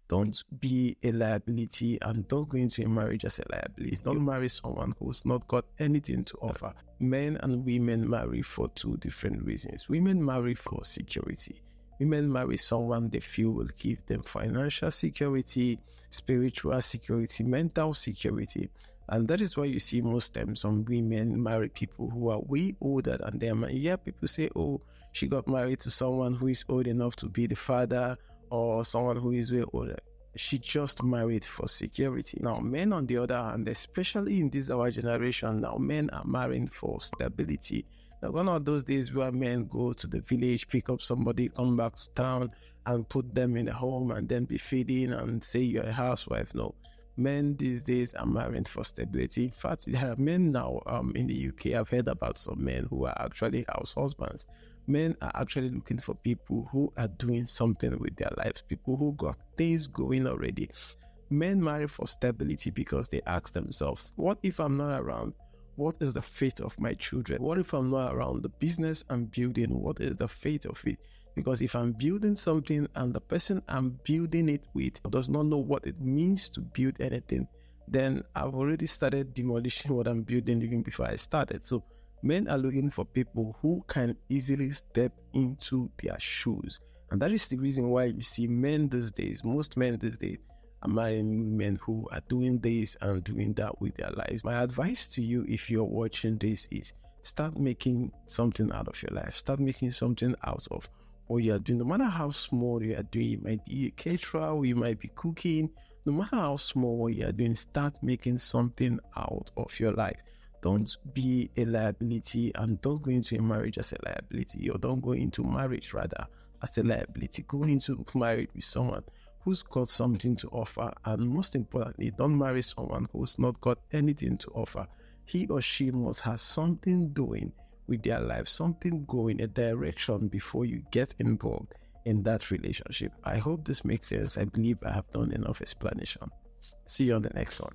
Don't be a liability, and don't go into a marriage as a liability. Don't marry someone who's not got anything to offer. Men and women marry for two different reasons. Women marry for security. Women marry someone they feel will give them financial security, spiritual security, mental security. And that is why you see most times some women marry people who are way older than them. And yeah, people say, oh, she got married to someone who is old enough to be the father, or someone who is way older. She just married for security. Now, men on the other hand, especially in this our generation, now men are marrying for stability. Now, gone are those days where men go to the village, pick up somebody, come back to town, and put them in a home and then be feeding and say you're a housewife. No. Men these days are marrying for stability. In fact, there are men now in the UK. I've heard about some men who are actually house husbands. Men are actually looking for people who are doing something with their lives, people who got things going already. Men marry for stability because they ask themselves, what if I'm not around? What is the fate of my children? What if I'm not around? The business I'm building, what is the fate of it? Because if I'm building something and the person I'm building it with does not know what it means to build anything, then I've already started demolishing what I'm building even before I started. So men are looking for people who can easily step into their shoes. And that is the reason why you see men these days, most men these days, are marrying women who are doing this and doing that with their lives. My advice to you, if you're watching this, is start making something out of your life. Start making something out of what you are doing. No matter how small you are doing, you might be a caterer, you might be cooking. No matter how small what you are doing, start making something out of your life. Don't be a liability, and don't go into a marriage as a liability, or don't go into marriage rather as a liability. Go into marriage with someone who's got something to offer, and most importantly, don't marry someone who's not got anything to offer. He or she must have something doing with their life, something going, a direction before you get involved in that relationship. I hope this makes sense. I believe I have done enough explanation. See you on the next one.